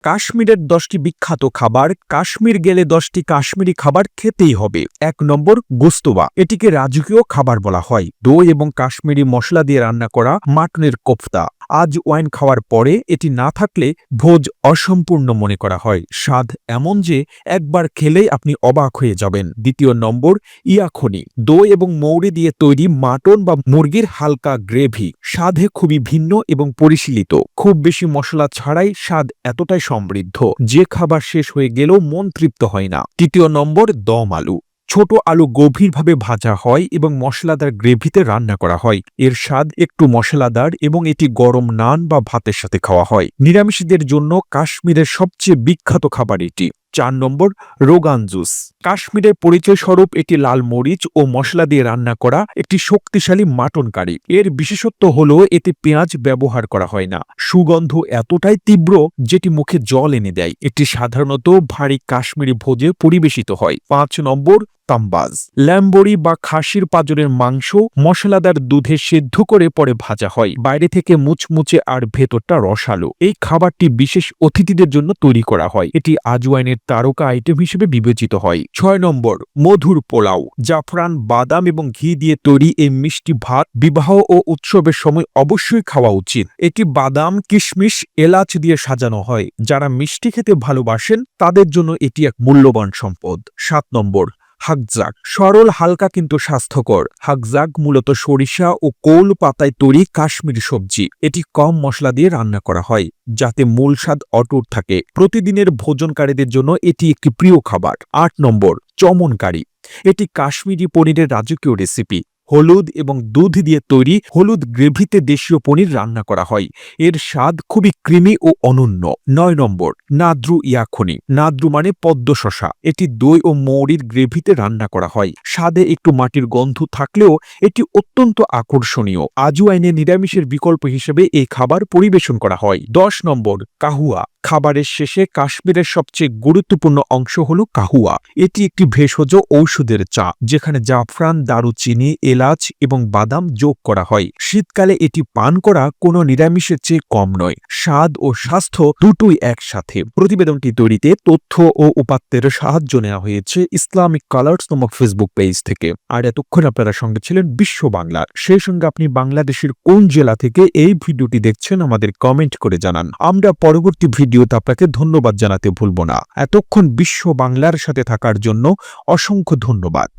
কাশ্মীরের 10টি বিখ্যাত খাবার। কাশ্মীর গেলে 10টি কাশ্মীরি খাবার খেতেই হবে। 1 নম্বর গোস্তবা। এটিকে রাজকীয় খাবার বলা হয়। দই এবং কাশ্মীরি মশলা দিয়ে রান্না করা মাটনের কোফতা। আজ ওয়াইন খাওয়ার পরে এটি না থাকলে ভোজ অসম্পূর্ণ মনে করা হয়। স্বাদ এমন যে একবার খেলেই আপনি অবাক হয়ে যাবেন। 2 নম্বর ইয়াখনি। দই এবং মৌরি দিয়ে তৈরি মাটন বা মুরগির হালকা গ্রেভি। স্বাদে খুবই ভিন্ন এবং পরিশীলিত। খুব বেশি মশলা ছাড়াই স্বাদ এতটাই সমৃদ্ধ যে খাবার শেষ হয়ে গেলেও মন তৃপ্ত হয় না। 3 নম্বর দম আলু। ছোট আলু গভীরভাবে ভাজা হয় এবং মশলাদার গ্রেভিতে রান্না করা হয়। এর স্বাদ একটু মশলাদার এবং এটি গরম নান বা ভাতের সাথে খাওয়া হয়। নিরামিষীদের জন্য কাশ্মীরের সবচেয়ে বিখ্যাত খাবার এটি। 4 নম্বর রোগান জুস। কাশ্মীরের পরিচয়স্বরূপ এটি লাল মরিচ ও মশলা দিয়ে রান্না করা একটি শক্তিশালী মাটন কারি। এর বিশেষত্ব হল এতে পেঁয়াজ ব্যবহার করা হয় না। সুগন্ধ এতটাই তীব্র যেটি মুখে জল এনে দেয়। এটি সাধারণত ভারী কাশ্মীরি ভোজে পরিবেশিত হয়। 5 নম্বর তাম্বাজ। ল্যাম্বরি বা খাসির পাঁজরের মাংস মশলাদার দুধে সেদ্ধ করে পরে ভাজা হয়। বাইরে থেকে মুচমুচে আর ভেতরটা রসালো। এই খাবারটি বিশেষ অতিথিদের জন্য তৈরি করা হয়। এটি আজওয়াইনের তারকা আইটেম হিসেবে বিবেচিত হয়। 6 নম্বর মধুর পোলাও। জাফরান, বাদাম এবং ঘি দিয়ে তৈরি এই মিষ্টি ভাত বিবাহ ও উৎসবের সময় অবশ্যই খাওয়া উচিত। এটি বাদাম, কিশমিশ, এলাচ দিয়ে সাজানো হয়। যারা মিষ্টি খেতে ভালোবাসেন তাদের জন্য এটি এক মূল্যবান সম্পদ। 7 নম্বর হাকজাক। সরল, হালকা কিন্তু স্বাস্থ্যকর। হাকজাক মূলত সরিষা ও কোল পাতায় তৈরি কাশ্মীরি সবজি। এটি কম মশলা দিয়ে রান্না করা হয় যাতে মূল স্বাদ অটুট থাকে। প্রতিদিনের ভোজনকারীদের জন্য এটি একটি প্রিয় খাবার। 8 নম্বর চমন কারি। এটি কাশ্মীরি পনিরের রাজকীয় রেসিপি। হলুদ এবং দুধ দিয়ে তৈরি হলুদ গ্রেভিতে দেশীয় পনির রান্না করা হয়। এর স্বাদ খুবই ক্রিমি ও অনন্য। 9 নম্বর নাদ্রু ইয়াখনি। নাদ্রু মানে পদ্ম শসা। এটি দই ও মৌরির গ্রেভিতে রান্না করা হয়। স্বাদে একটু মাটির গন্ধ থাকলেও এটি অত্যন্ত আকর্ষণীয়। আজওয়াইনে নিরামিষের বিকল্প হিসেবে এই খাবার পরিবেশন করা হয়। 10 নম্বর কাহুয়া। খাবারের শেষে কাশ্মীরের সবচেয়ে গুরুত্বপূর্ণ অংশ হল কাহুয়া। এটি একটি ভেষজ ঔষধের চা যেখানে জাফরান, দারুচিনি, এলাচ এবং বাদাম যোগ করা হয়। শীতকালে এটি পান করা কোনো নিরামিষের চেয়ে কম নয়। স্বাদ ও স্বাস্থ্য দুটোই একসাথে। প্রতিবেদনটি তৈরিতে তথ্য ও উপাত্তের সাহায্য নেওয়া হয়েছে ইসলামিক কালার্স নামক ফেসবুক পেজ থেকে। আর এতক্ষণ আপনারা সঙ্গে ছিলেন বিশ্ব বাংলার। সেই সঙ্গে আপনি বাংলাদেশের কোন জেলা থেকে এই ভিডিওটি দেখছেন আমাদের কমেন্ট করে জানান। আমরা পরবর্তী ভিডিওতে আপনাকে ধন্যবাদ জানাতে ভুলব না। এতক্ষণ বিশ্ব বাংলার সাথে থাকার জন্য অসংখ্য ধন্যবাদ।